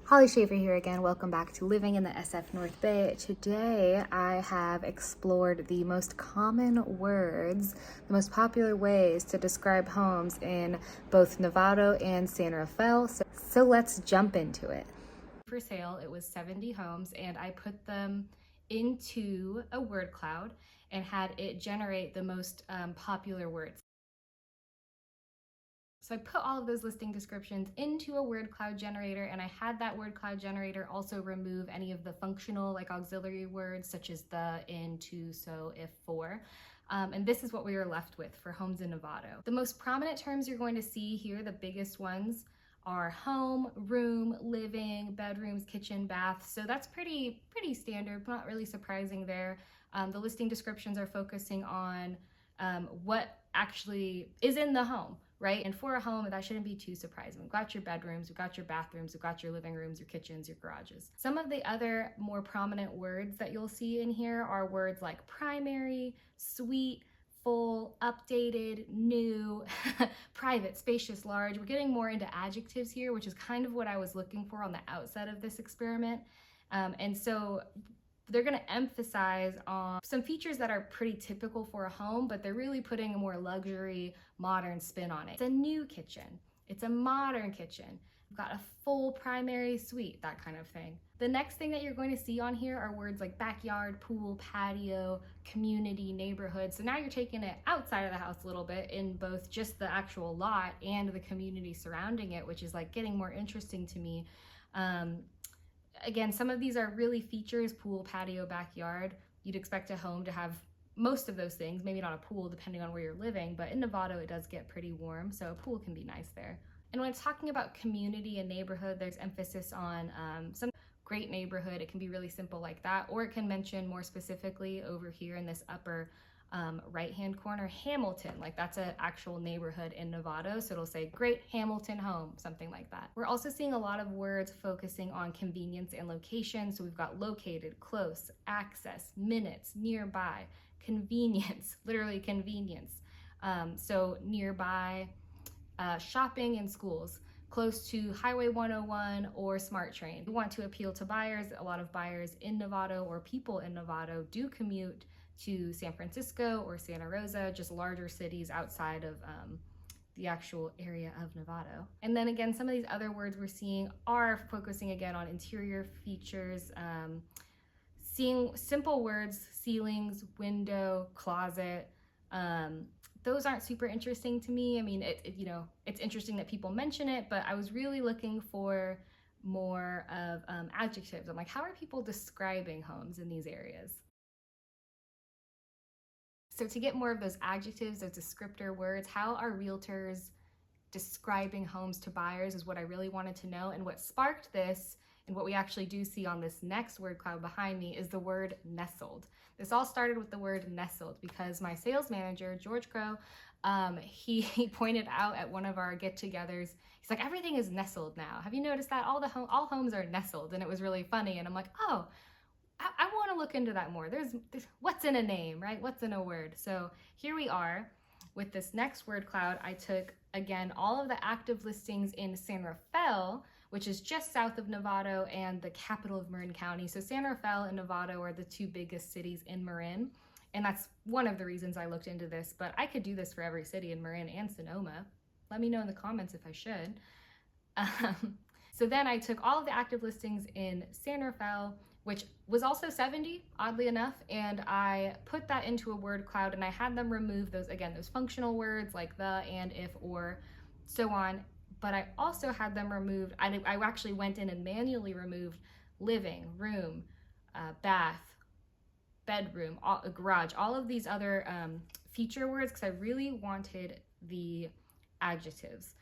Holly Schaefer here again. Welcome back to Living in the SF North Bay. Today I have explored the most common words, the most popular ways to describe homes in both Novato and San Rafael. So let's jump into it. For sale, it was 70 homes, and I put them into a word cloud and had it generate the most popular words. So I put all of those listing descriptions into a word cloud generator, and I had that word cloud generator also remove any of the functional, like auxiliary words such as the, in, to, so, if, for. And this is what we were left with for homes in Novato. The most prominent terms you're going to see here, the biggest ones, are home, room, living, bedrooms, kitchen, bath. So that's pretty standard, not really surprising there. The listing descriptions are focusing on what actually is in the home, right? And for a home, that shouldn't be too surprising. We've got your bedrooms, we've got your bathrooms, we've got your living rooms, your kitchens, your garages. Some of the other more prominent words that you'll see in here are words like primary, suite, full, updated, new, private, spacious, large. We're getting more into adjectives here, which is kind of what I was looking for on the outset of this experiment. And so they're going to emphasize on some features that are pretty typical for a home, but they're really putting a more luxury, modern spin on it. It's a new kitchen. It's a modern kitchen. We've got a full primary suite, that kind of thing. The next thing that you're going to see on here are words like backyard, pool, patio, community, neighborhood. So now you're taking it outside of the house a little bit in both just the actual lot and the community surrounding it, which is like getting more interesting to me. Again, some of these are really features: pool, patio, backyard. You'd expect a home to have most of those things, maybe not a pool depending on where you're living, but in Novato it does get pretty warm, so a pool can be nice there. And when it's talking about community and neighborhood, there's emphasis on some great neighborhood. It can be really simple like that, or it can mention more specifically over here in this upper right-hand corner, Hamilton, like that's an actual neighborhood in Novato, so it'll say great Hamilton home, something like that. We're also seeing a lot of words focusing on convenience and location, so we've got located, close, access, minutes, nearby, convenience, literally convenience. So nearby shopping and schools, close to Highway 101 or Smart Train. We want to appeal to buyers. A lot of buyers in Novato or people in Novato do commute to San Francisco or Santa Rosa, just larger cities outside of the actual area of Novato. And then again, some of these other words we're seeing are focusing again on interior features, seeing simple words, ceilings, window, closet. Those aren't super interesting to me. I mean, it's interesting that people mention it, but I was really looking for more of adjectives. I'm like, how are people describing homes in these areas? So to get more of those adjectives, those descriptor words, how are realtors describing homes to buyers is what I really wanted to know. And what sparked this, and what we actually do see on this next word cloud behind me, is the word nestled. This all started with the word nestled because my sales manager, George Crow, he pointed out at one of our get-togethers, he's like, everything is nestled now. Have you noticed that? All homes are nestled. And it was really funny. And I'm like, oh, I want to look into that more. There's what's in a name, right? What's in a word? So here we are with this next word cloud. I took, again, all of the active listings in San Rafael, which is just south of Novato and the capital of Marin County. So San Rafael and Novato are the two biggest cities in Marin. And that's one of the reasons I looked into this, but I could do this for every city in Marin and Sonoma. Let me know in the comments if I should. So then I took all of the active listings in San Rafael, which was also 70, oddly enough, and I put that into a word cloud, and I had them remove those, again, those functional words like the, and, if, or, so on, but I also had them removed. I actually went in and manually removed living, room, bath, bedroom, garage, all of these other feature words, because I really wanted the adjectives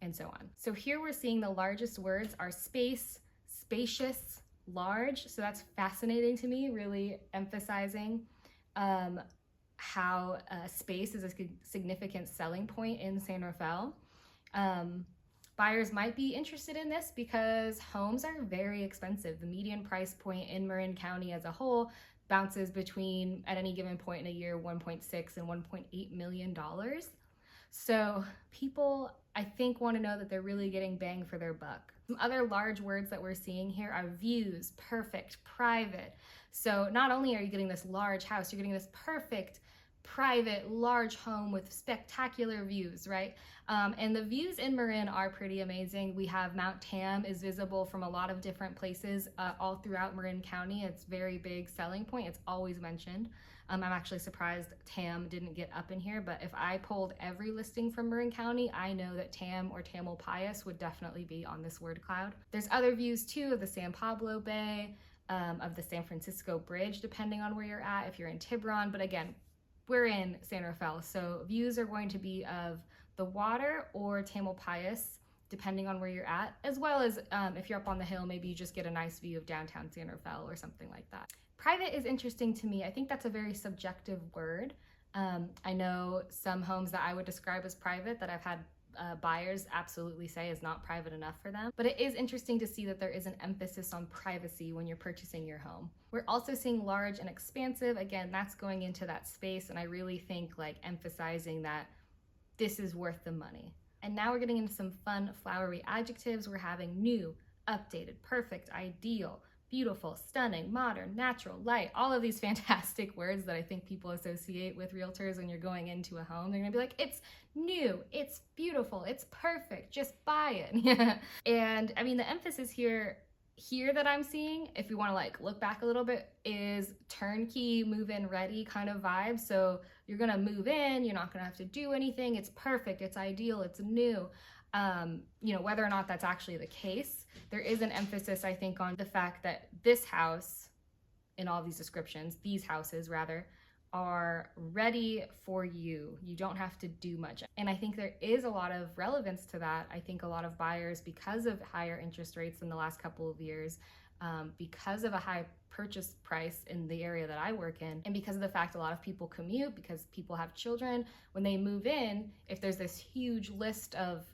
and so on. So here we're seeing the largest words are space, spacious, large. So that's fascinating to me, really emphasizing how space is a significant selling point in San Rafael. Buyers might be interested in this because homes are very expensive. The median price point in Marin County as a whole bounces between, at any given point in a year, $1.6 and $1.8 million. So people I think want to know that they're really getting bang for their buck. Some other large words that we're seeing here are views, perfect, private. So not only are you getting this large house, you're getting this perfect, private, large home with spectacular views, right? And the views in Marin are pretty amazing. We have Mount Tam is visible from a lot of different places all throughout Marin County. It's a very big selling point. It's always mentioned. I'm actually surprised Tam didn't get up in here, but if I pulled every listing from Marin County, I know that Tam or Tamalpais would definitely be on this word cloud. There's other views too of the San Pablo Bay, of the San Francisco Bridge, depending on where you're at, if you're in Tiburon. But again, we're in San Rafael, so views are going to be of the water or Tamalpais, depending on where you're at, as well as if you're up on the hill, maybe you just get a nice view of downtown San Rafael or something like that. Private is interesting to me. I think that's a very subjective word. I know some homes that I would describe as private that I've had buyers absolutely say is not private enough for them. But it is interesting to see that there is an emphasis on privacy when you're purchasing your home. We're also seeing large and expansive. Again, that's going into that space, and I really think like emphasizing that this is worth the money. And now we're getting into some fun flowery adjectives. We're having new, updated, perfect, ideal, beautiful, stunning, modern, natural, light, all of these fantastic words that I think people associate with realtors when you're going into a home. They're gonna be like, it's new, it's beautiful, it's perfect, just buy it. And I mean, the emphasis here that I'm seeing, if you wanna like look back a little bit, is turnkey, move-in ready kind of vibe. So you're gonna move in, you're not gonna have to do anything, it's perfect, it's ideal, it's new. You know, whether or not that's actually the case, there is an emphasis, I think, on the fact that this house, in all these descriptions, these houses rather, are ready for you. You don't have to do much. And I think there is a lot of relevance to that. I think a lot of buyers, because of higher interest rates in the last couple of years, because of a high purchase price in the area that I work in, and because of the fact a lot of people commute, because people have children, when they move in, if there's this huge list of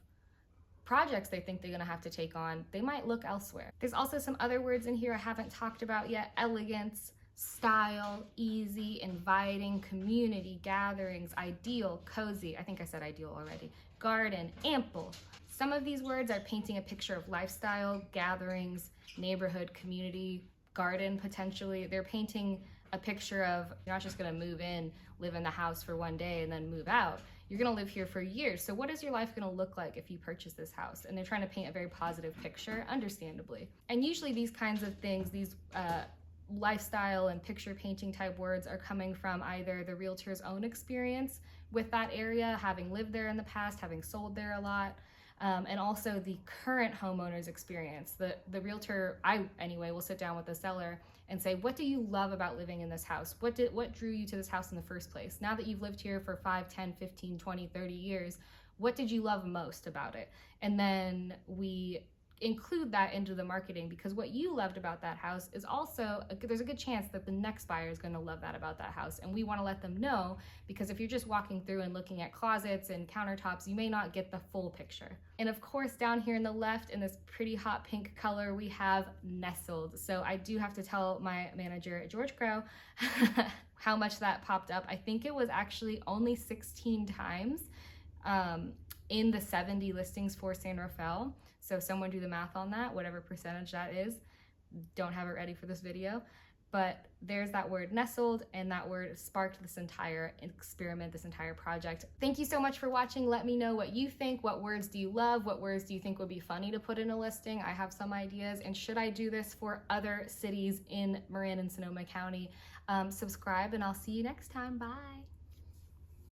projects they think they're gonna have to take on, they might look elsewhere. There's also some other words in here I haven't talked about yet: elegance, style, easy, inviting, community, gatherings, ideal, cozy. I think I said ideal already. Garden, ample. Some of these words are painting a picture of lifestyle, gatherings, neighborhood, community, garden potentially. They're painting a picture of you're not just gonna move in, live in the house for one day and then move out. You're gonna live here for years. So what is your life gonna look like if you purchase this house? And they're trying to paint a very positive picture, understandably. And usually these kinds of things, these lifestyle and picture painting type words are coming from either the realtor's own experience with that area, having lived there in the past, having sold there a lot, and also the current homeowner's experience. The realtor, I anyway, will sit down with the seller and say, what do you love about living in this house? What drew you to this house in the first place? Now that you've lived here for 5, 10, 15, 20, 30 years, what did you love most about it? And then we include that into the marketing, because what you loved about that house is also, there's a good chance that the next buyer is going to love that about that house. And we want to let them know, because if you're just walking through and looking at closets and countertops, you may not get the full picture. And of course, down here in the left in this pretty hot pink color, we have nestled. So I do have to tell my manager, George Crow, how much that popped up. I think it was actually only 16 times in the 70 listings for San Rafael. So someone do the math on that, whatever percentage that is. Don't have it ready for this video, but there's that word nestled, and that word sparked this entire experiment, this entire project. Thank you so much for watching. Let me know what you think. What words do you love? What words do you think would be funny to put in a listing? I have some ideas, and should I do this for other cities in Marin and Sonoma County? Subscribe, and I'll see you next time. Bye.